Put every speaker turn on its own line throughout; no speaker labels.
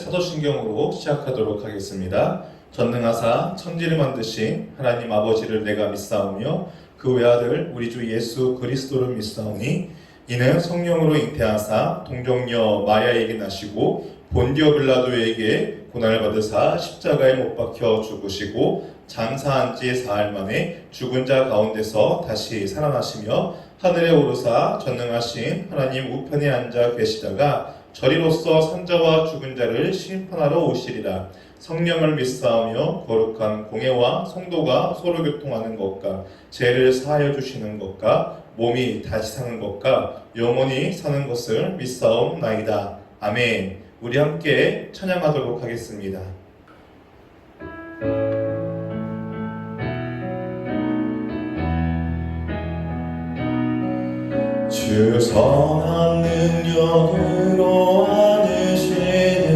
사도신경으로 시작하도록 하겠습니다. 전능하사 천지를 만드신 하나님 아버지를 내가 믿사오며 그 외아들 우리 주 예수 그리스도를 믿사오니 이는 성령으로 잉태하사 동정녀 마리아에게 나시고 본디오 빌라도에게 고난을 받으사 십자가에 못 박혀 죽으시고 장사한 지 사흘 만에 죽은 자 가운데서 다시 살아나시며 하늘에 오르사 전능하신 하나님 우편에 앉아 계시다가 저리로서 산자와 죽은 자를 심판하러 오시리라. 성령을 믿사오며 거룩한 공회와 성도가 서로 교통하는 것과 죄를 사하여 주시는 것과 몸이 다시 사는 것과 영원히 사는 것을 믿사옵나이다. 아멘. 우리 함께 찬양하도록 하겠습니다. 주 선한 능력으로 안으시네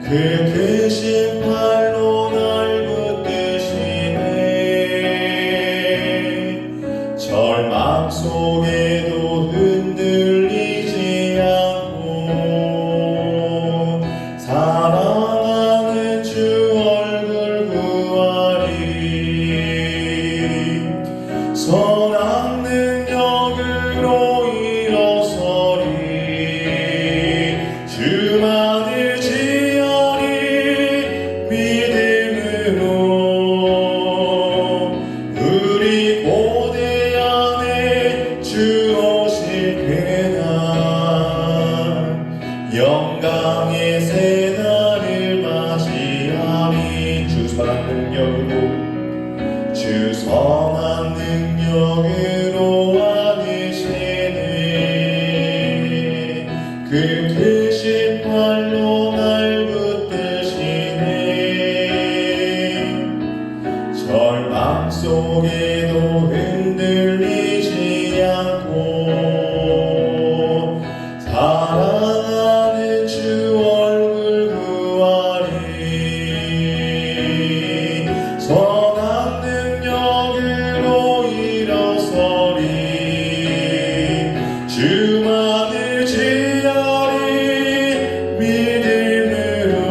그 크신 팔로 날 붙드시네 절망 속에도 흔들리지 않고 사랑하는 주 얼굴 구하리 선한 능력으로 일어서리 주만을 지어리 믿음으로 우리 고대 안에 주 오실 그날 영광의 새날을 맞이하리 주 선한 능력으로 주 선한 능력으로 안으시네 그 크신 팔로 날 붙드시네 절망 속에도 흔들리지 않고 사랑하는 주 얼굴 구하리 선한 능력으로 일어서리 주만을 지어리 믿음으로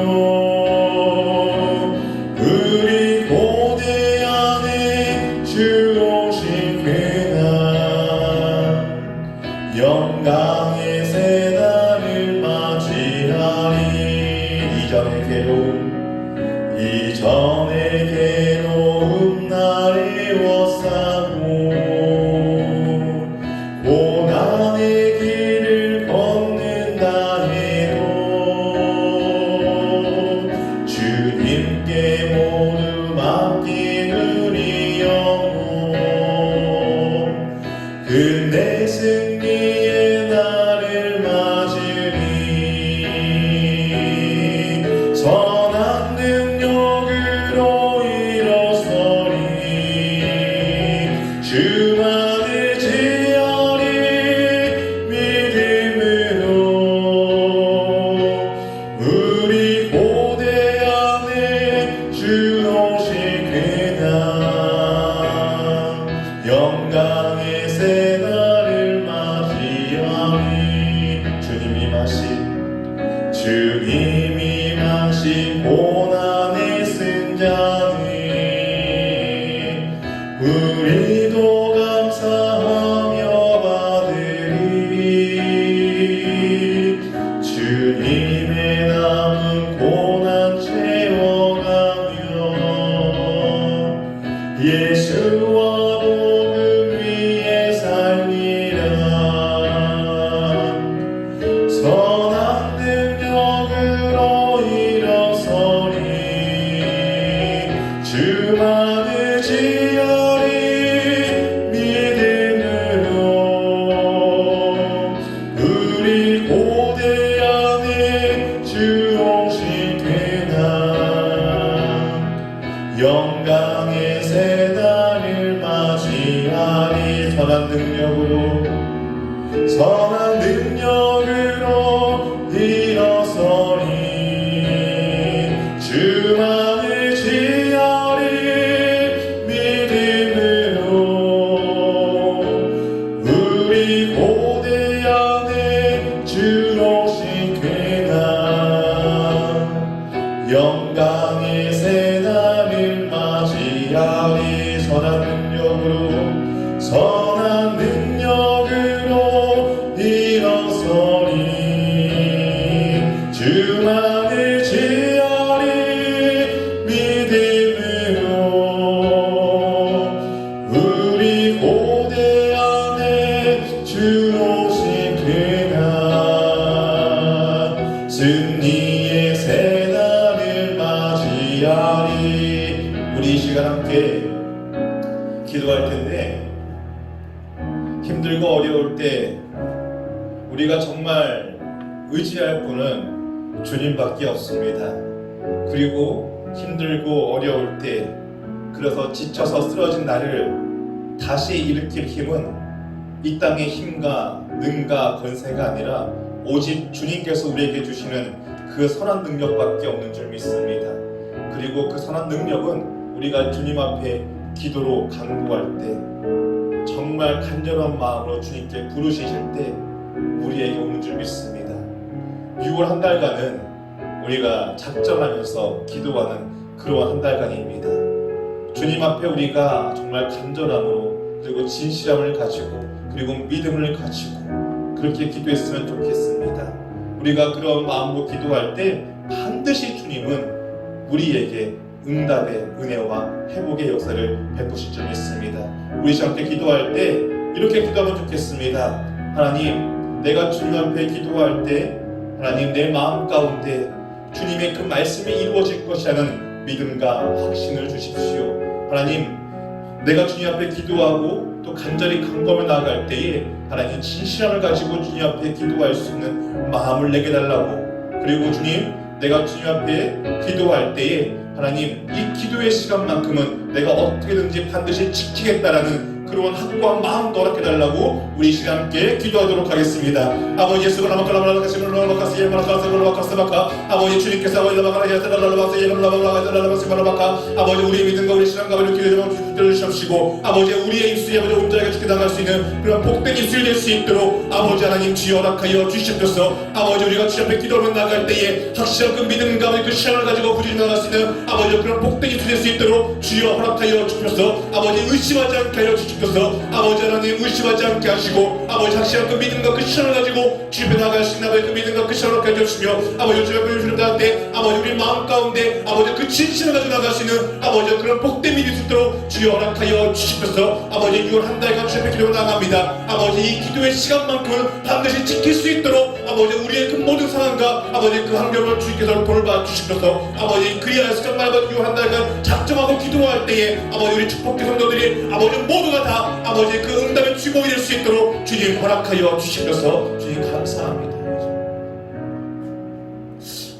우리 고대 안에 주 오실 그날 영광의 새날을 맞이하리 이전의 괴로움 나를 워싸고 고난의 길을 걷는다 해도 주님께 모두 맡긴 우리 영혼 근데 승리의 날을 맞으리 선한 능력으로 일어서리 주만을 지어리 믿음으로 우리 고대 안에 주 오실 그날 영광의 새날을 맞이하리 주님이 마신 고난의 쓴 잔을 우리도 감사하며 받으리 주님의 남은 고난 채워가며 예수와 복음 위에 살리라 선한 능력으로 일어서리 주만을 지어리 믿음으로 우리 고대 안에 주 오실 그날 영광의 새날을 맞이하리 선한 능력으로 일어서리 주만을 지어리 믿음으로 우리 고대 안에 주 오신 그날 오직 그냥 승리의 새날을 맞이하리. 우리 이 시간 함께 기도할 텐데, 힘들고 어려울 때 우리가 정말 의지할 분은 주님밖에 없습니다. 그리고 힘들고 어려울 때, 그래서 지쳐서 쓰러진 나를 다시 일으킬 힘은 이 땅의 힘과 능과 권세가 아니라 오직 주님께서 우리에게 주시는 그 선한 능력밖에 없는 줄 믿습니다. 그리고 그 선한 능력은 우리가 주님 앞에 기도로 간구할 때, 정말 간절한 마음으로 주님께 부르시실 때 우리에게 오는 줄 믿습니다. 6월 한 달간은 우리가 작정하면서 기도하는 그러한 한 달간입니다. 주님 앞에 우리가 정말 간절함으로, 그리고 진실함을 가지고, 그리고 믿음을 가지고 그렇게 기도했으면 좋겠습니다. 우리가 그런 마음으로 기도할 때 반드시 주님은 우리에게 응답의 은혜와 회복의 역사를 베푸실 줄 믿습니다. 우리 함께 기도할 때 이렇게 기도하면 좋겠습니다. 하나님, 내가 주님 앞에 기도할 때 하나님, 내 마음 가운데 주님의 그 말씀이 이루어질 것이라는 믿음과 확신을 주십시오. 하나님, 내가 주님 앞에 기도하고 또 간절히 간구하며 나아갈 때에 하나님, 진실함을 가지고 주님 앞에 기도할 수 있는 마음을 내게 달라고. 그리고 주님, 내가 주님 앞에 기도할 때에 하나님, 이 기도의 시간만큼은 내가 어떻게든지 반드시 지키겠다라는 그런 확고한 마음도 허락해달라고 우리 시간 함께 기도하도록 하겠습니다. 아버지 예수 아버지 주님께서 아버지 우리의 믿음과 우리 신앙과 우리 기도를 들어주시옵시고, 아버지 우리의 입술이 아버지 온전하게 죽게 나갈 수 있는 그런 복된 입술이 될 수 있도록 아버지 하나님 주여 허락하여 주시옵소서. 아버지 우리가 주님 앞에 기도하며 나갈 때에 확실한 그 믿음과 우리 그 신앙을 가지고 부르짖어 나갈 수 있는 아버지 그런 복된 입술이 될 수 있도록 주여 허락하여 주시옵소서. 아버지 의심하지 않게 하여 주시옵소서. 아버지 하나님 의심하지 않게 하시고, 아버지 확실한 그 믿음과 그 신앙을 가지고 주님에 나갈 수 있는 아버지 그 믿음과 그 신앙을 가져 주시며, 아버지 주님 앞에 주님 나갈 아버지 우리 마음 가운데 아버지 그 진실을 가지고 나갈 수 있는 아버지 그런 복된 믿음이 있도록 주여 허락하여 주시옵소서. 아버지 6월 한 달간 주님 앞에 기도로 나갑니다. 아버지 이 기도의 시간만큼은 반드시 지킬 수 있도록 아버지 우리의 그 모든 상황과 아버지 그 환경을 주님께서 돌봐 주시옵소서. 아버지 그리하여서 정말 6월 한 달간 작정하고 기도할 때에 아버지 우리 축복의 성도들이 아버지 모두가 다 아버지 그 응답의 주공이 될 수 있도록 주님 허락하여 주시옵소서. 주님 감사합니다.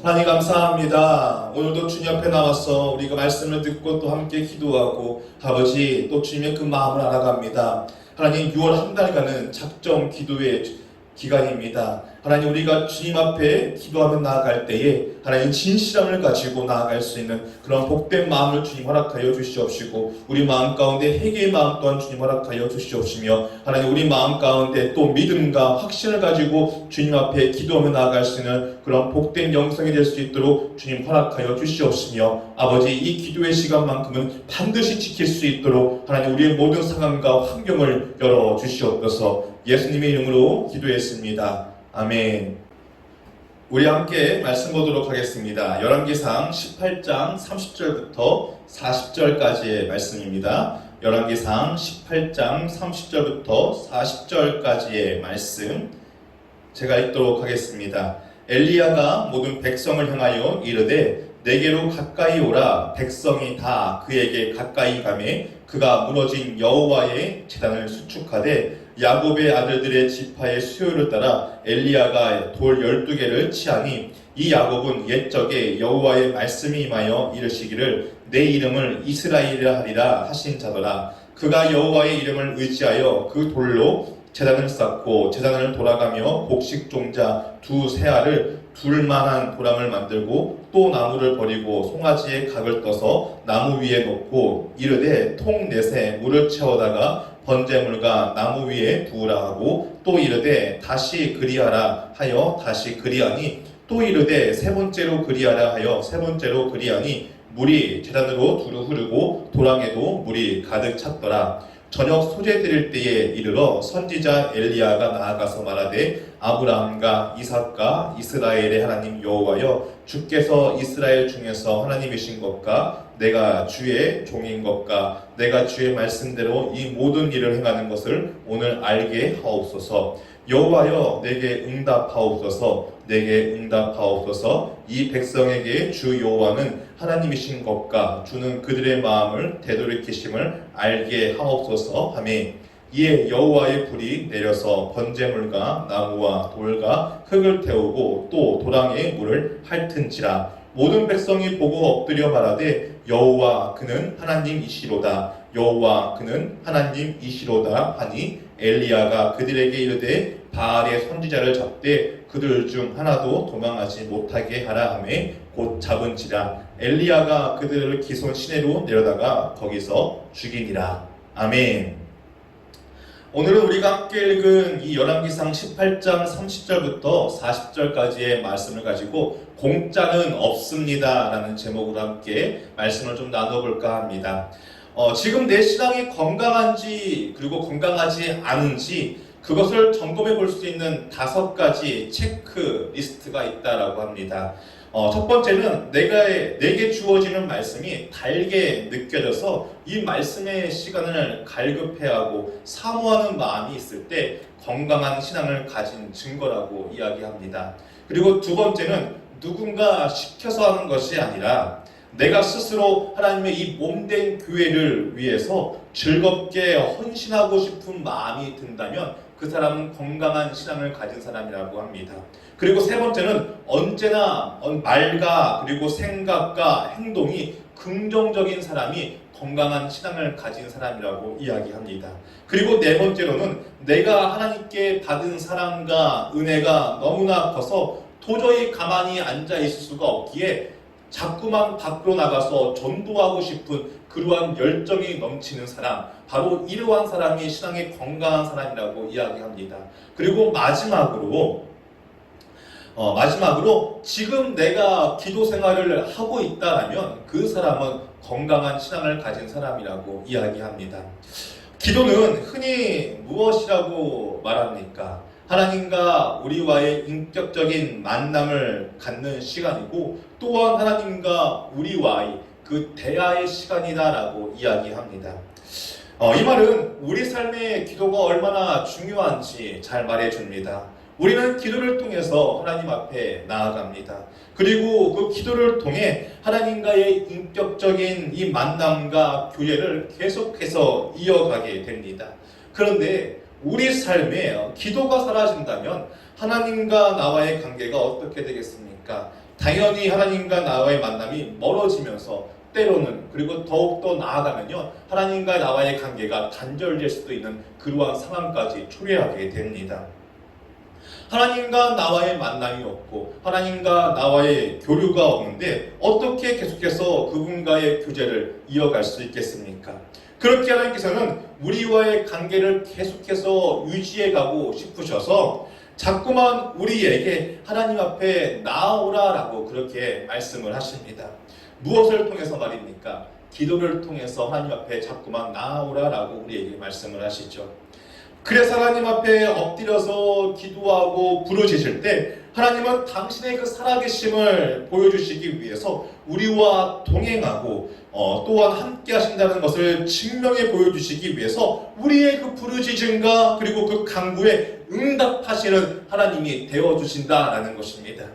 하나님 감사합니다. 오늘도 주님 앞에 나와서 우리가 말씀을 듣고 또 함께 기도하고 아버지 또 주님의 그 마음을 알아갑니다. 하나님 6월 한 달간은 작정 기도의 기간입니다. 하나님 우리가 주님 앞에 기도하며 나아갈 때에 하나님 진실함을 가지고 나아갈 수 있는 그런 복된 마음을 주님 허락하여 주시옵시고, 우리 마음 가운데 회개의 마음 또한 주님 허락하여 주시옵시며, 하나님 우리 마음 가운데 또 믿음과 확신을 가지고 주님 앞에 기도하며 나아갈 수 있는 그런 복된 영성이 될 수 있도록 주님 허락하여 주시옵시며, 아버지 이 기도의 시간만큼은 반드시 지킬 수 있도록 하나님 우리의 모든 상황과 환경을 열어 주시옵소서. 예수님의 이름으로 기도했습니다. 아멘. 우리 함께 말씀 보도록 하겠습니다. 열왕기상 18장 30절부터 40절까지의 말씀입니다. 열왕기상 18장 30절부터 40절까지의 말씀 제가 읽도록 하겠습니다. 엘리야가 모든 백성을 향하여 이르되 내게로 가까이 오라. 백성이 다 그에게 가까이 가매 그가 무너진 여호와의 제단을 수축하되 야곱의 아들들의 지파의 수요를 따라 엘리야가 돌 12개를 치하니 이 야곱은 옛적에 여호와의 말씀이 임하여 이르시기를 내 이름을 이스라엘이라 하리라 하신 자더라. 그가 여호와의 이름을 의지하여 그 돌로 제단을 쌓고 제단을 돌아가며 곡식 종자 두 새알을 둘만한 도랑을 만들고 또 나무를 버리고 송아지에 각을 떠서 나무 위에 놓고 이르되 통 넷에 물을 채워다가 번제물과 나무 위에 부으라 하고 또 이르되 다시 그리하라 하여 다시 그리하니 또 이르되 세 번째로 그리하라 하여 세 번째로 그리하니 물이 제단으로 두루 흐르고 도랑에도 물이 가득 찼더라. 저녁 소재 드릴 때에 이르러 선지자 엘리야가 나아가서 말하되 아브라함과 이삭과 이스라엘의 하나님 여호와여 주께서 이스라엘 중에서 하나님이신 것과 내가 주의 종인 것과 내가 주의 말씀대로 이 모든 일을 행하는 것을 오늘 알게 하옵소서. 여호와여 내게 응답하옵소서, 내게 응답하옵소서. 이 백성에게 주 여호와는 하나님이신 것과 주는 그들의 마음을 되돌이키심을 알게 하옵소서 하며, 이에 여호와의 불이 내려서 번제물과 나무와 돌과 흙을 태우고 또 도랑의 물을 핥은지라. 모든 백성이 보고 엎드려 말하되 여호와 그는 하나님이시로다, 여호와 그는 하나님이시로다 하니, 엘리야가 그들에게 이르되 바알의 선지자를 잡되 그들 중 하나도 도망하지 못하게 하라 하매 곧 잡은지라. 엘리야가 그들을 기손 시내로 내려다가 거기서 죽이니라. 아멘. 오늘은 우리가 함께 읽은 이 열왕기상 18장 30절부터 40절까지의 말씀을 가지고 공짜는 없습니다 라는 제목으로 함께 말씀을 좀 나눠볼까 합니다. 지금 내 신앙이 건강한지 그리고 건강하지 않은지 그것을 점검해 볼 수 있는 5가지 체크리스트가 있다라고 합니다. 첫 번째는 내게 주어지는 말씀이 달게 느껴져서 이 말씀의 시간을 갈급해하고 사모하는 마음이 있을 때 건강한 신앙을 가진 증거라고 이야기합니다. 그리고 두 번째는 누군가 시켜서 하는 것이 아니라 내가 스스로 하나님의 이 몸된 교회를 위해서 즐겁게 헌신하고 싶은 마음이 든다면 그 사람은 건강한 신앙을 가진 사람이라고 합니다. 그리고 세 번째는 언제나 말과 그리고 생각과 행동이 긍정적인 사람이 건강한 신앙을 가진 사람이라고 이야기합니다. 그리고 네 번째로는 내가 하나님께 받은 사랑과 은혜가 너무나 커서 도저히 가만히 앉아 있을 수가 없기에 자꾸만 밖으로 나가서 전도하고 싶은 그러한 열정이 넘치는 사람, 바로 이러한 사람이 신앙의 건강한 사람이라고 이야기합니다. 그리고 마지막으로 지금 내가 기도 생활을 하고 있다면 그 사람은 건강한 신앙을 가진 사람이라고 이야기합니다. 기도는 흔히 무엇이라고 말합니까? 하나님과 우리와의 인격적인 만남을 갖는 시간이고 또한 하나님과 우리와의 그 대화의 시간이다라고 이야기합니다. 이 말은 우리 삶의 기도가 얼마나 중요한지 잘 말해줍니다. 우리는 기도를 통해서 하나님 앞에 나아갑니다. 그리고 그 기도를 통해 하나님과의 인격적인 이 만남과 교제를 계속해서 이어가게 됩니다. 그런데 우리 삶에 기도가 사라진다면 하나님과 나와의 관계가 어떻게 되겠습니까? 당연히 하나님과 나와의 만남이 멀어지면서 때로는 그리고 더욱더 나아가면요 하나님과 나와의 관계가 단절될 수도 있는 그러한 상황까지 초래하게 됩니다. 하나님과 나와의 만남이 없고 하나님과 나와의 교류가 없는데 어떻게 계속해서 그분과의 교제를 이어갈 수 있겠습니까? 그렇게 하나님께서는 우리와의 관계를 계속해서 유지해가고 싶으셔서 자꾸만 우리에게 하나님 앞에 나아오라라고 그렇게 말씀을 하십니다. 무엇을 통해서 말입니까? 기도를 통해서 하나님 앞에 자꾸만 나아오라라고 우리에게 말씀을 하시죠. 그래서 하나님 앞에 엎드려서 기도하고 부르짖을 때 하나님은 당신의 그 살아계심을 보여주시기 위해서 우리와 동행하고 또한 함께 하신다는 것을 증명해 보여주시기 위해서 우리의 그 부르짖음과 그리고 그 간구에 응답하시는 하나님이 되어주신다라는 것입니다.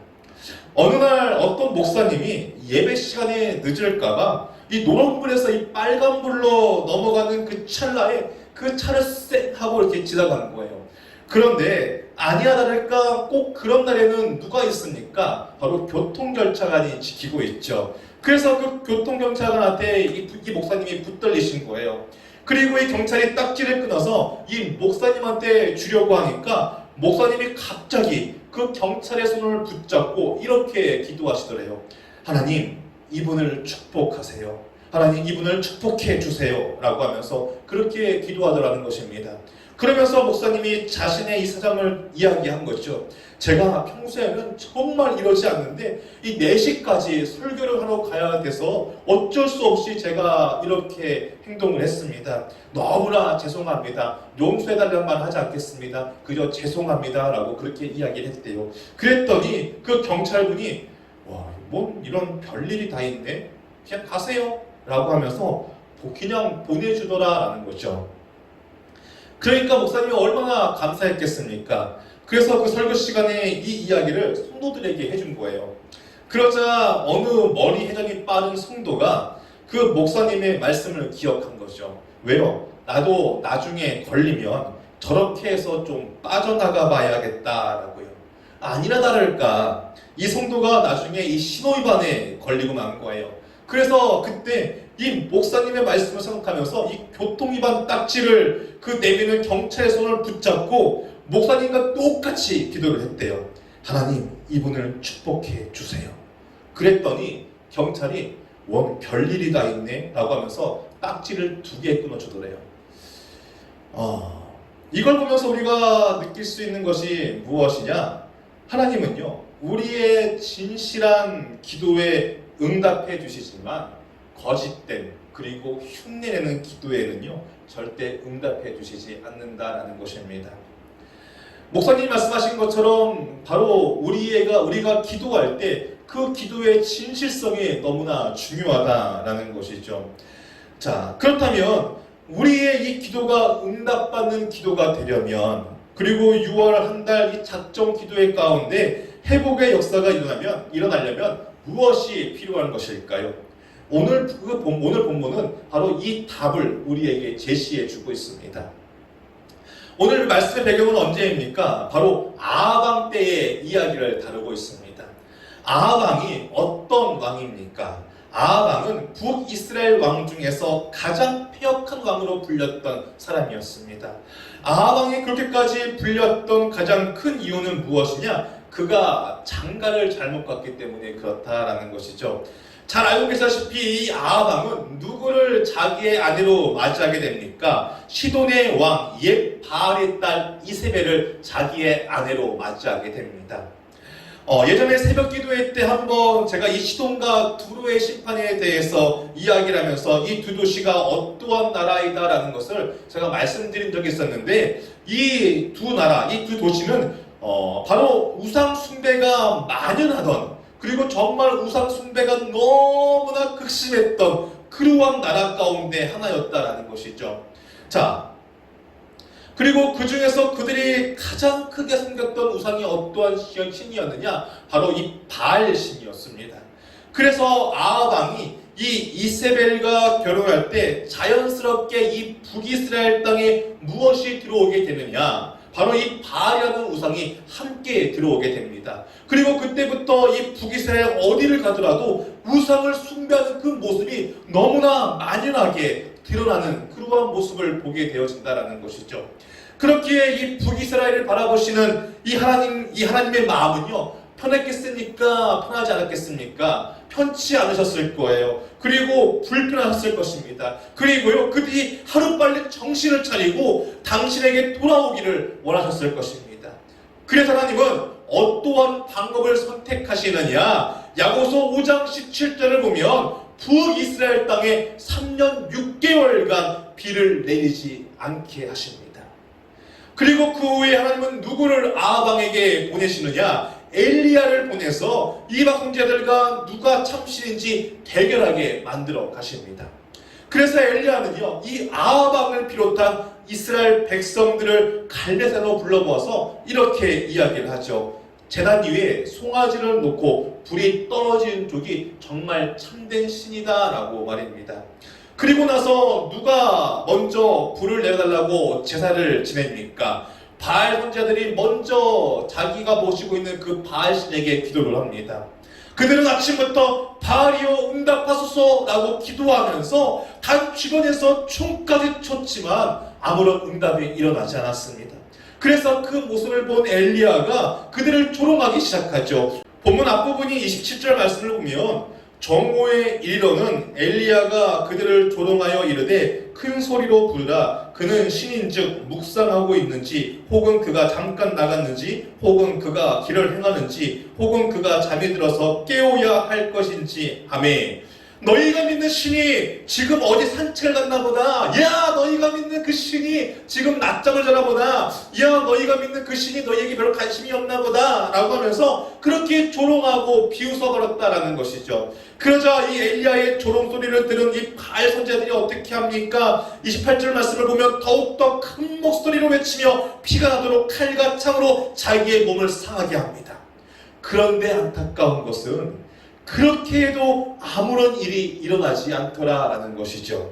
어느 날 어떤 목사님이 예배 시간에 늦을까봐 이 노란불에서 이 빨간불로 넘어가는 그 찰나에 그 차를 쌩 하고 이렇게 지나가는 거예요. 그런데 아니야 다를까 꼭 그런 날에는 누가 있습니까? 바로 교통경찰관이 지키고 있죠. 그래서 그 교통경찰관한테 이 목사님이 붙들리신 거예요. 그리고 이 경찰이 딱지를 끊어서 이 목사님한테 주려고 하니까 목사님이 갑자기 그 경찰의 손을 붙잡고 이렇게 기도하시더래요. 하나님, 이분을 축복하세요. 하나님, 이분을 축복해 주세요 라고 하면서 그렇게 기도하더라는 것입니다. 그러면서 목사님이 자신의 이 사정을 이야기한 거죠. 제가 평소에는 정말 이러지 않는데 이 4시까지 설교를 하러 가야 돼서 어쩔 수 없이 제가 이렇게 행동을 했습니다. 너무나 죄송합니다. 용서해달라는 말 하지 않겠습니다. 그저 죄송합니다 라고 그렇게 이야기를 했대요. 그랬더니 그 경찰분이 와, 뭔 이런 별일이 다 있네? 그냥 가세요 라고 하면서 그냥 보내주더라라는 거죠. 그러니까 목사님이 얼마나 감사했겠습니까? 그래서 그 설교 시간에 이 이야기를 성도들에게 해준 거예요. 그러자 어느 머리 회전이 빠른 성도가 그 목사님의 말씀을 기억한 거죠. 왜요? 나도 나중에 걸리면 저렇게 해서 좀 빠져나가 봐야겠다라고요. 아니나 다를까 이 성도가 나중에 이 신호위반에 걸리고 만 거예요. 그래서 그때 이 목사님의 말씀을 생각하면서 이 교통위반 딱지를 그 내미는 경찰의 손을 붙잡고 목사님과 똑같이 기도를 했대요. 하나님, 이분을 축복해 주세요. 그랬더니 경찰이 원 별일이 다 있네 라고 하면서 딱지를 2개 끊어주더래요. 이걸 보면서 우리가 느낄 수 있는 것이 무엇이냐? 하나님은요, 우리의 진실한 기도에 응답해 주시지만 거짓된 그리고 흉내내는 기도에는요 절대 응답해 주시지 않는다라는 것입니다. 목사님이 말씀하신 것처럼 바로 우리가 기도할 때 그 기도의 진실성이 너무나 중요하다라는 것이죠. 자, 그렇다면 우리의 이 기도가 응답받는 기도가 되려면, 그리고 6월 한 달 이 작정 기도의 가운데 회복의 역사가 일어나려면 무엇이 필요한 것일까요? 오늘 본문은 바로 이 답을 우리에게 제시해 주고 있습니다. 오늘 말씀의 배경은 언제입니까? 바로 아하방 때의 이야기를 다루고 있습니다. 아하방이 어떤 왕입니까? 아하방은 북이스라엘 왕 중에서 가장 패역한 왕으로 불렸던 사람이었습니다. 아하방이 그렇게까지 불렸던 가장 큰 이유는 무엇이냐? 그가 장가를 잘못 갔기 때문에 그렇다라는 것이죠. 잘 알고 계시다시피 이 아하방은 누구를 자기의 아내로 맞이하게 됩니까? 시돈의 왕 옛 바알의 딸 이세벨을 자기의 아내로 맞이하게 됩니다. 예전에 새벽 기도회 때 한번 제가 이 시돈과 두로의 심판에 대해서 이야기를 하면서 이 두 도시가 어떠한 나라이다라는 것을 제가 말씀드린 적이 있었는데, 이 두 나라, 이 두 도시는 바로 우상 숭배가 만연하던, 그리고 정말 우상 숭배가 너무나 극심했던 그러한 나라 가운데 하나였다라는 것이죠. 자, 그리고 그 중에서 그들이 가장 크게 섬겼던 우상이 어떠한 신이었느냐? 바로 이 바알 신이었습니다. 그래서 아하방이 이 이세벨과 결혼할 때 자연스럽게 이 북이스라엘 땅에 무엇이 들어오게 되느냐? 바로 이 바알이라는 우상이 함께 들어오게 됩니다. 그리고 그때부터 이 북이스라엘 어디를 가더라도 우상을 숭배하는 그 모습이 너무나 만연하게 드러나는 그러한 모습을 보게 되어진다라는 것이죠. 그렇기에 이 북이스라엘을 바라보시는 이 하나님의 마음은요, 편했겠습니까? 편하지 않았겠습니까? 편치 않으셨을 거예요. 그리고 불편하셨을 것입니다. 그리고요, 그들이 하루빨리 정신을 차리고 당신에게 돌아오기를 원하셨을 것입니다. 그래서 하나님은 어떠한 방법을 선택하시느냐? 야고보서 5장 17절을 보면 북이스라엘 땅에 3년 6개월간 비를 내리지 않게 하십니다. 그리고 그 후에 하나님은 누구를 아하방에게 보내시느냐? 엘리야를 보내서 이방 형제들과 누가 참신인지 대결하게 만들어 가십니다. 그래서 엘리야는요, 이 아하방을 비롯한 이스라엘 백성들을 갈대산으로 불러모아서 이렇게 이야기를 하죠. 제단 위에 송아지를 놓고 불이 떨어지는 쪽이 정말 참된 신이다 라고 말입니다. 그리고 나서 누가 먼저 불을 내려달라고 제사를 지냅니까? 바알 선지자들이 먼저 자기가 모시고 있는 그 바알 신에게 기도를 합니다. 그들은 아침부터 바알이여 응답하소서 라고 기도하면서 단 주변에서 총까지 쳤지만 아무런 응답이 일어나지 않았습니다. 그래서 그 모습을 본 엘리야가 그들을 조롱하기 시작하죠. 본문 앞부분이 27절 말씀을 보면 정오에 이르러는 엘리야가 그들을 조롱하여 이르되 큰 소리로 부르라. 그는 신인즉 묵상하고 있는지, 혹은 그가 잠깐 나갔는지, 혹은 그가 길을 행하는지, 혹은 그가 잠이 들어서 깨워야 할 것인지 하매, 너희가 믿는 신이 지금 어디 산책을 갔나 보다. 야, 너희가 믿는 그 신이 지금 낮잠을 자나 보다. 야, 너희가 믿는 그 신이 너희에게 별로 관심이 없나 보다 라고 하면서 그렇게 조롱하고 비웃어버렸다라는 것이죠. 그러자 이 엘리야의 조롱 소리를 들은 이 바알 선지자들이 어떻게 합니까? 28절 말씀을 보면 더욱더 큰 목소리로 외치며 피가 나도록 칼과 창으로 자기의 몸을 상하게 합니다. 그런데 안타까운 것은 그렇게 해도 아무런 일이 일어나지 않더라라는 것이죠.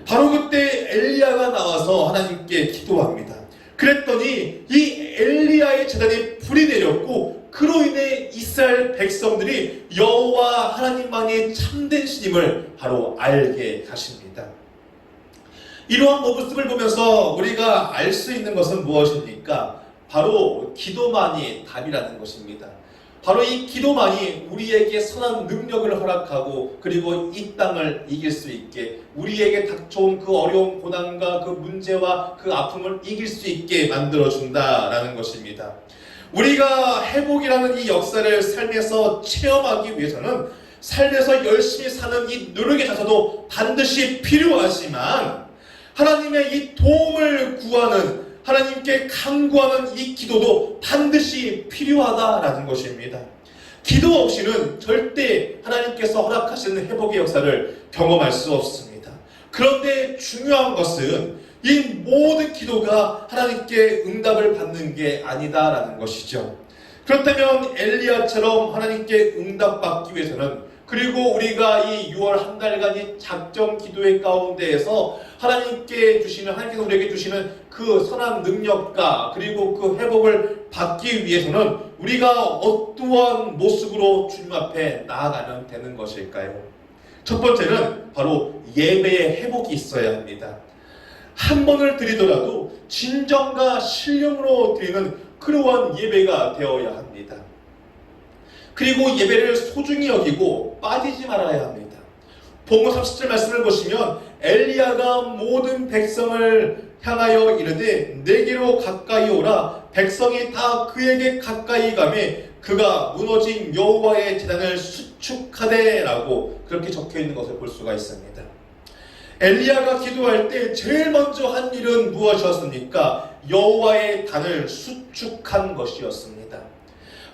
바로 그때 엘리야가 나와서 하나님께 기도합니다. 그랬더니 이 엘리야의 재단에 불이 내렸고 그로 인해 이스라엘 백성들이 여호와 하나님만이 참된 신임을 바로 알게 하십니다. 이러한 모습을 보면서 우리가 알 수 있는 것은 무엇입니까? 바로 기도만이 답이라는 것입니다. 바로 이 기도만이 우리에게 선한 능력을 허락하고 그리고 이 땅을 이길 수 있게 우리에게 닥쳐온 그 어려운 고난과 그 문제와 그 아픔을 이길 수 있게 만들어준다라는 것입니다. 우리가 회복이라는 이 역사를 삶에서 체험하기 위해서는 삶에서 열심히 사는 이 노력의 자세도 반드시 필요하지만 하나님의 이 도움을 구하는 하나님께 간구하는 이 기도도 반드시 필요하다라는 것입니다. 기도 없이는 절대 하나님께서 허락하시는 회복의 역사를 경험할 수 없습니다. 그런데 중요한 것은 이 모든 기도가 하나님께 응답을 받는 게 아니다라는 것이죠. 그렇다면 엘리야처럼 하나님께 응답받기 위해서는 그리고 우리가 이 6월 한 달간의 작정 기도의 가운데에서 하나님께서 우리에게 주시는 그 선한 능력과 그리고 그 회복을 받기 위해서는 우리가 어떠한 모습으로 주님 앞에 나아가면 되는 것일까요? 첫 번째는 바로 예배의 회복이 있어야 합니다. 한 번을 드리더라도 진정과 신령으로 드리는 그러한 예배가 되어야 합니다. 그리고 예배를 소중히 여기고 빠지지 말아야 합니다. 본문 30절 말씀을 보시면 엘리야가 모든 백성을 향하여 이르되 내게로 가까이 오라. 백성이 다 그에게 가까이 가매 그가 무너진 여호와의 제단을 수축하되라고 그렇게 적혀있는 것을 볼 수가 있습니다. 엘리야가 기도할 때 제일 먼저 한 일은 무엇이었습니까? 여호와의 단을 수축한 것이었습니다.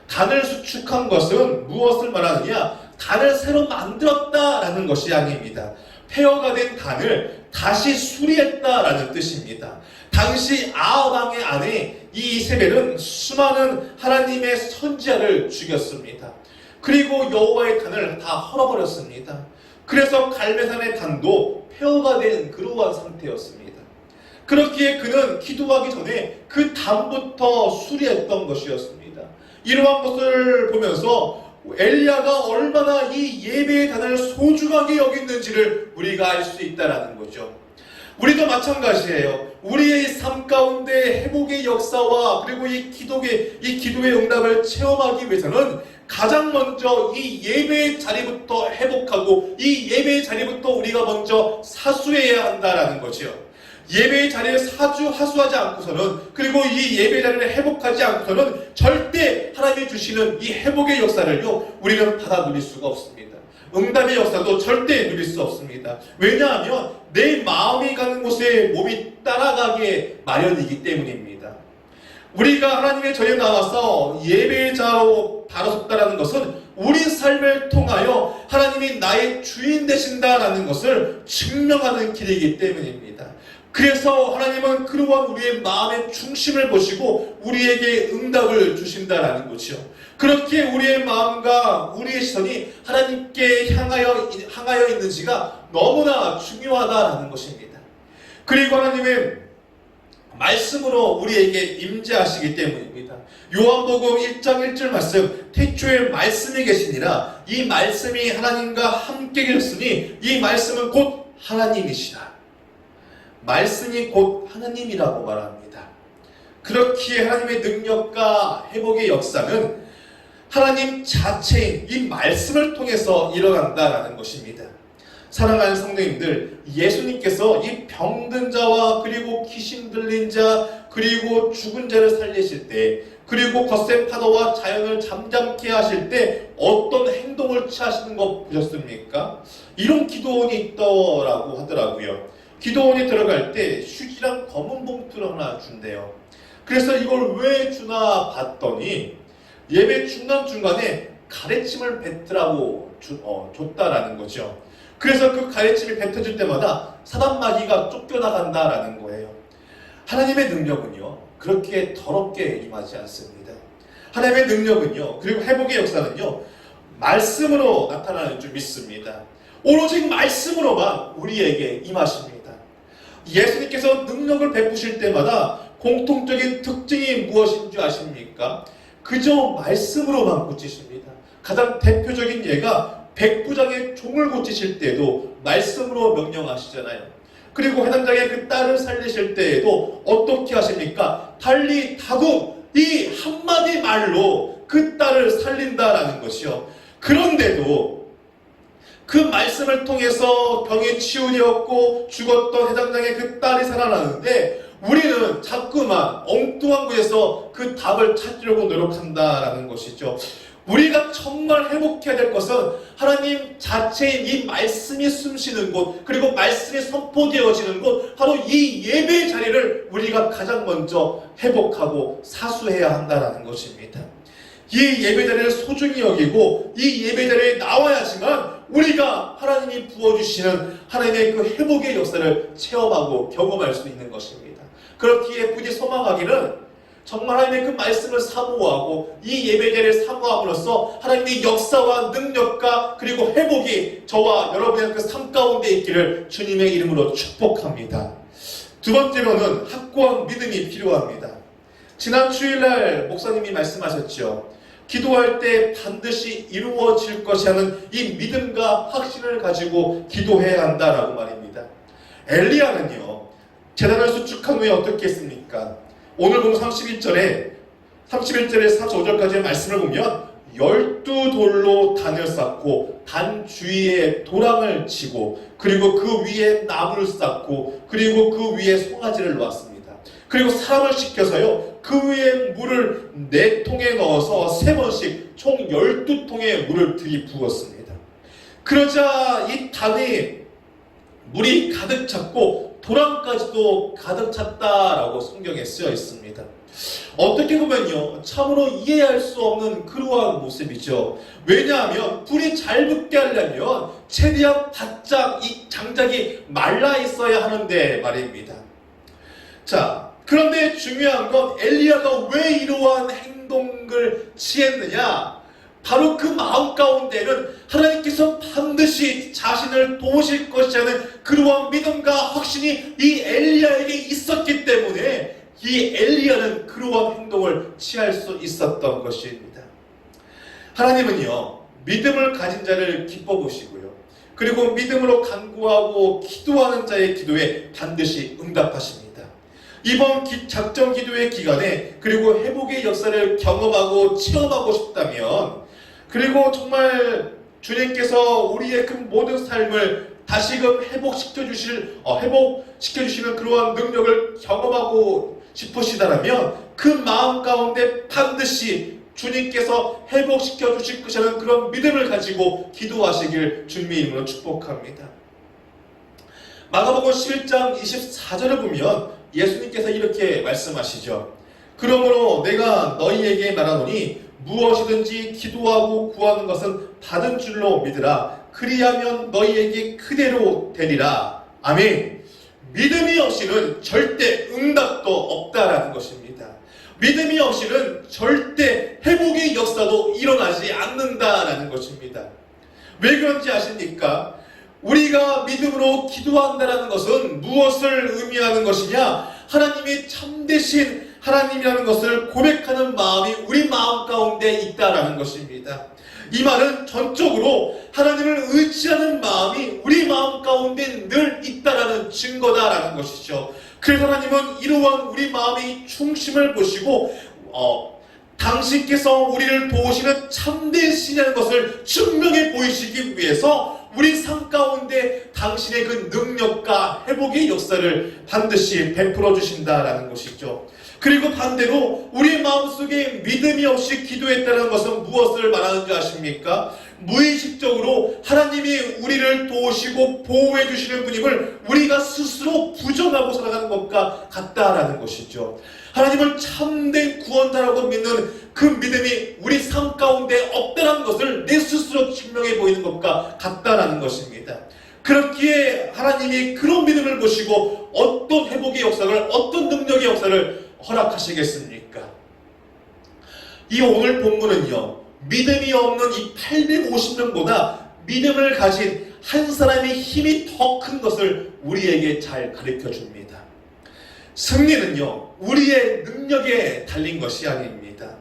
단을 수축한 것은 무엇을 말하느냐? 단을 새로 만들었다라는 것이 아닙니다. 폐허가 된 단을 다시 수리했다라는 뜻입니다. 당시 아합 왕의 아내 이 이세벨은 수많은 하나님의 선지자를 죽였습니다. 그리고 여호와의 단을 다 헐어버렸습니다. 그래서 갈멜산의 단도 폐허가 된 그러한 상태였습니다. 그렇기에 그는 기도하기 전에 그 단부터 수리했던 것이었습니다. 이러한 것을 보면서 엘리야가 얼마나 이 예배의 단을 소중하게 여겼는지를 우리가 알 수 있다는 거죠. 우리도 마찬가지예요. 우리의 삶 가운데 회복의 역사와 그리고 이 기도의 응답을 체험하기 위해서는 가장 먼저 이 예배의 자리부터 회복하고 이 예배의 자리부터 우리가 먼저 사수해야 한다라는 거죠. 예배의 자리를 하수하지 않고서는 그리고 이 예배의 자리를 회복하지 않고서는 절대 하나님이 주시는 이 회복의 역사를요 우리는 받아 누릴 수가 없습니다. 응답의 역사도 절대 누릴 수 없습니다. 왜냐하면 내 마음이 가는 곳에 몸이 따라가게 마련이기 때문입니다. 우리가 하나님의 전에 나와서 예배의 자로 바로 섰다는 것은 우리 삶을 통하여 하나님이 나의 주인 되신다라는 것을 증명하는 길이기 때문입니다. 그래서 하나님은 그러한 우리의 마음의 중심을 보시고 우리에게 응답을 주신다라는 거죠. 그렇게 우리의 마음과 우리의 시선이 하나님께 향하여 있는지가 너무나 중요하다라는 것입니다. 그리고 하나님의 말씀으로 우리에게 임재하시기 때문입니다. 요한복음 1장 1절 말씀, 태초에 말씀이 계시니라. 이 말씀이 하나님과 함께 계셨으니 이 말씀은 곧 하나님이시라. 말씀이 곧 하나님이라고 말합니다. 그렇기에 하나님의 능력과 회복의 역사는 하나님 자체인 이 말씀을 통해서 일어난다라는 것입니다. 사랑하는 성도님들, 예수님께서 이 병든 자와 그리고 귀신 들린 자 그리고 죽은 자를 살리실 때 그리고 거센 파도와 자연을 잠잠케 하실 때 어떤 행동을 취하시는 거 보셨습니까? 이런 기도원이 있더라고 하더라고요. 기도원에 들어갈 때 휴지랑 검은 봉투를 하나 준대요. 그래서 이걸 왜 주나 봤더니 예배 중간중간에 가래침을 뱉으라고 줬다라는 거죠. 그래서 그 가래침이 뱉어질 때마다 사단마귀가 쫓겨나간다라는 거예요. 하나님의 능력은요, 그렇게 더럽게 임하지 않습니다. 하나님의 능력은요, 그리고 회복의 역사는요, 말씀으로 나타나는 줄 믿습니다. 오로지 말씀으로만 우리에게 임하십니다. 예수님께서 능력을 베푸실 때마다 공통적인 특징이 무엇인 줄 아십니까? 그저 말씀으로만 고치십니다. 가장 대표적인 예가 백부장의 종을 고치실 때도 말씀으로 명령하시잖아요. 그리고 회당장의 그 딸을 살리실 때에도 어떻게 하십니까? 달리 다굼, 이 한마디 말로 그 딸을 살린다라는 것이요. 그런데도 그 말씀을 통해서 병이 치유되었고 죽었던 회당장의 그 딸이 살아나는데 우리는 자꾸만 엉뚱한 곳에서 그 답을 찾으려고 노력한다라는 것이죠. 우리가 정말 회복해야 될 것은 하나님 자체인 이 말씀이 숨쉬는 곳, 그리고 말씀이 선포되어지는 곳, 바로 이 예배 자리를 우리가 가장 먼저 회복하고 사수해야 한다는 것입니다. 이 예배 자리를 소중히 여기고 이 예배 자리에 나와야지만 우리가 하나님이 부어주시는 하나님의 그 회복의 역사를 체험하고 경험할 수 있는 것입니다. 그렇기에 부디 소망하기는 정말 하나님의 그 말씀을 사모하고 이 예배자리를 사모함으로써 하나님의 역사와 능력과 그리고 회복이 저와 여러분의 그 삶 가운데 있기를 주님의 이름으로 축복합니다. 두 번째로는 확고한 믿음이 필요합니다. 지난 주일날 목사님이 말씀하셨죠. 기도할 때 반드시 이루어질 것이라는 이 믿음과 확신을 가지고 기도해야 한다라고 말입니다. 엘리야는요, 제단을 수축한 후에 어떻게 했습니까? 오늘 보면 31절에 35절까지의 말씀을 보면 12돌로 단을 쌓고 단 주위에 도랑을 치고 그리고 그 위에 나무를 쌓고 그리고 그 위에 송아지를 놓았습니다. 그리고 사람을 시켜서요, 그 위에 물을 4통에 넣어서 3번씩 총 12통의 물을 들이부었습니다. 그러자 이 단이 물이 가득 찼고 도랑까지도 가득 찼다라고 성경에 쓰여 있습니다. 어떻게 보면요, 참으로 이해할 수 없는 그러한 모습이죠. 왜냐하면 불이 잘 붙게 하려면 최대한 바짝 이 장작이 말라 있어야 하는데 말입니다. 자, 그런데 중요한 건 엘리야가 왜 이러한 행동을 취했느냐? 바로 그 마음 가운데는 하나님께서 반드시 자신을 도우실 것이라는 그러한 믿음과 확신이 이 엘리야에게 있었기 때문에 이 엘리야는 그러한 행동을 취할 수 있었던 것입니다. 하나님은요, 믿음을 가진 자를 기뻐 보시고요, 그리고 믿음으로 간구하고 기도하는 자의 기도에 반드시 응답하십니다. 이번 작정 기도의 기간에 그리고 회복의 역사를 경험하고 체험하고 싶다면, 그리고 정말 주님께서 우리의 그 모든 삶을 다시금 회복시켜 주시는 그러한 능력을 경험하고 싶으시다면 그 마음 가운데 반드시 주님께서 회복시켜 주실 것이라는 그런 믿음을 가지고 기도하시길 주님의 이름으로 축복합니다. 마가복음 11장 24절을 보면 예수님께서 이렇게 말씀하시죠. 그러므로 내가 너희에게 말하노니 무엇이든지 기도하고 구하는 것은 받은 줄로 믿으라. 그리하면 너희에게 그대로 되리라. 아멘. 믿음이 없이는 절대 응답도 없다라는 것입니다. 믿음이 없이는 절대 회복의 역사도 일어나지 않는다라는 것입니다. 왜 그런지 아십니까? 우리가 믿음으로 기도한다라는 것은 무엇을 의미하는 것이냐? 하나님이 참되신 하나님이라는 것을 고백하는 마음이 우리 마음 가운데 있다라는 것입니다. 이 말은 전적으로 하나님을 의지하는 마음이 우리 마음 가운데 늘 있다라는 증거다라는 것이죠. 그래서 하나님은 이러한 우리 마음의 중심을 보시고 당신께서 우리를 도우시는 참된 신이라는 것을 증명해 보이시기 위해서 우리 삶 가운데 당신의 그 능력과 회복의 역사를 반드시 베풀어 주신다라는 것이죠. 그리고 반대로 우리 마음속에 믿음이 없이 기도했다는 것은 무엇을 말하는지 아십니까? 무의식적으로 하나님이 우리를 도우시고 보호해 주시는 분임을 우리가 스스로 부정하고 살아가는 것과 같다라는 것이죠. 하나님을 참된 구원자라고 믿는 그 믿음이 우리 삶 가운데 없다는 것을 내 스스로 증명해 보이는 것과 같다라는 것입니다. 그렇기에 하나님이 그런 믿음을 보시고 어떤 회복의 역사를, 어떤 능력의 역사를 허락하시겠습니까? 이 오늘 본문은요, 믿음이 없는 이 850명보다 믿음을 가진 한 사람의 힘이 더 큰 것을 우리에게 잘 가르쳐 줍니다. 승리는요, 우리의 능력에 달린 것이 아닙니다.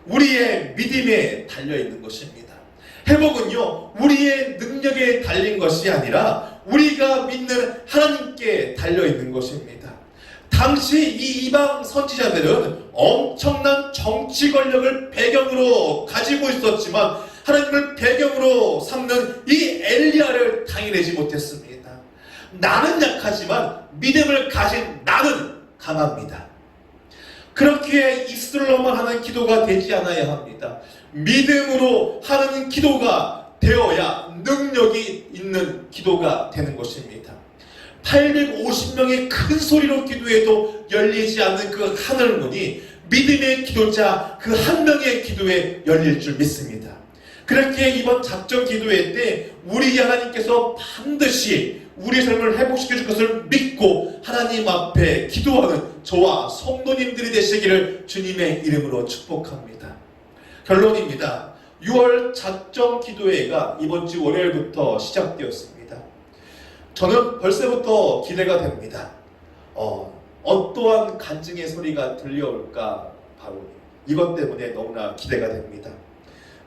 우리의 믿음에 달려있는 것입니다. 회복은요, 우리의 능력에 달린 것이 아니라 우리가 믿는 하나님께 달려있는 것입니다. 당시 이 이방 선지자들은 엄청난 정치 권력을 배경으로 가지고 있었지만 하나님을 배경으로 삼는 이 엘리야를 당해내지 못했습니다. 나는 약하지만 믿음을 가진 나는 강합니다. 그렇기에 입술로만 하는 기도가 되지 않아야 합니다. 믿음으로 하는 기도가 되어야 능력이 있는 기도가 되는 것입니다. 850명의 큰 소리로 기도해도 열리지 않는 그 하늘문이 믿음의 기도자 그 한 명의 기도에 열릴 줄 믿습니다. 그렇게 이번 작전 기도회 때 우리 하나님께서 반드시 우리 삶을 회복시켜 줄 것을 믿고 하나님 앞에 기도하는 저와 성도님들이 되시기를 주님의 이름으로 축복합니다. 결론입니다. 6월 작전 기도회가 이번 주 월요일부터 시작되었습니다. 저는 벌써부터 기대가 됩니다. 어떠한 간증의 소리가 들려올까, 바로 이것 때문에 너무나 기대가 됩니다.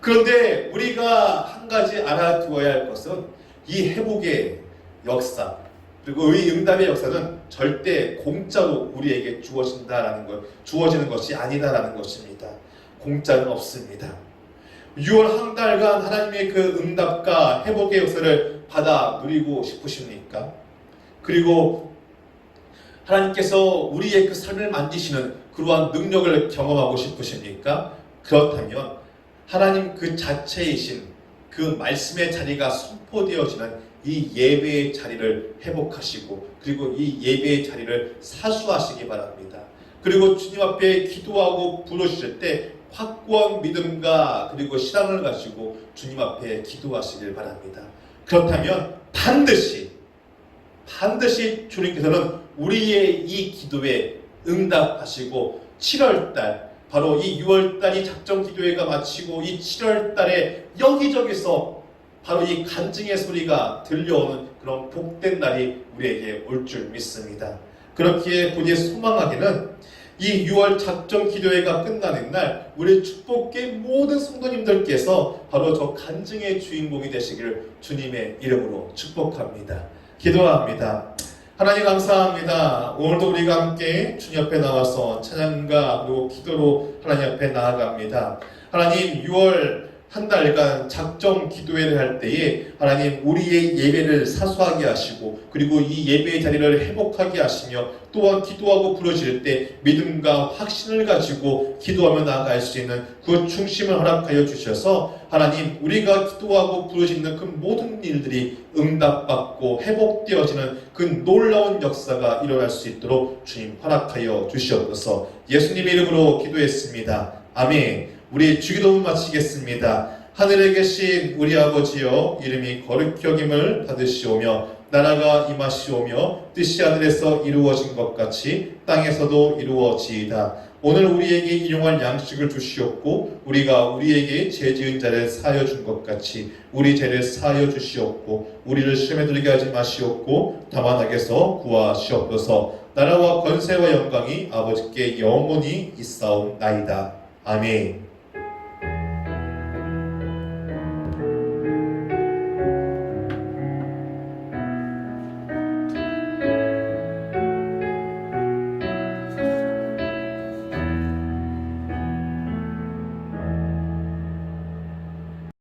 그런데 우리가 한 가지 알아두어야 할 것은 이 회복의 역사, 그리고 이 응답의 역사는 절대 공짜로 우리에게 주어지는 것이 아니다라는 것입니다. 공짜는 없습니다. 6월 한 달간 하나님의 그 응답과 회복의 역사를 받아 누리고 싶으십니까? 그리고 하나님께서 우리의 그 삶을 만지시는 그러한 능력을 경험하고 싶으십니까? 그렇다면 하나님 그 자체이신 그 말씀의 자리가 선포되어지는 이 예배의 자리를 회복하시고 그리고 이 예배의 자리를 사수하시기 바랍니다. 그리고 주님 앞에 기도하고 부르실 때 확고한 믿음과 그리고 신앙을 가지고 주님 앞에 기도하시길 바랍니다. 그렇다면 반드시 주님께서는 우리의 이 기도에 응답하시고 7월달, 바로 이 6월달이 작전 기도회가 마치고 이 7월달에 여기저기서 바로 이 간증의 소리가 들려오는 그런 복된 날이 우리에게 올 줄 믿습니다. 그렇기에 본의 소망하기는 이 6월 작전 기도회가 끝나는 날 우리 축복계 모든 성도님들께서 바로 저 간증의 주인공이 되시기를 주님의 이름으로 축복합니다. 기도합니다. 하나님 감사합니다. 오늘도 우리가 함께 주님 앞에 나와서 찬양과 그리고 기도로 하나님 앞에 나아갑니다. 하나님 6월 한 달간 작정 기도회를 할 때에 하나님 우리의 예배를 사수하게 하시고 그리고 이 예배의 자리를 회복하게 하시며 또한 기도하고 부르실 때 믿음과 확신을 가지고 기도하며 나아갈 수 있는 그 중심을 허락하여 주셔서 하나님 우리가 기도하고 부르시는 그 모든 일들이 응답받고 회복되어지는 그 놀라운 역사가 일어날 수 있도록 주님 허락하여 주시옵소서. 예수님의 이름으로 기도했습니다. 아멘. 우리 주기도문 마치겠습니다. 하늘에 계신 우리 아버지여, 이름이 거룩히 여김을 받으시오며 나라가 임하시오며 뜻이 하늘에서 이루어진 것 같이 땅에서도 이루어지이다. 오늘 우리에게 일용할 양식을 주시옵고 우리가 우리에게 죄 지은 자를 사하여 준 것 같이 우리 죄를 사하여 주시옵고 우리를 시험에 들게 하지 마시옵고 다만 악에서 구하시옵소서. 나라와 권세와 영광이 아버지께 영원히 있사옵나이다. 아멘.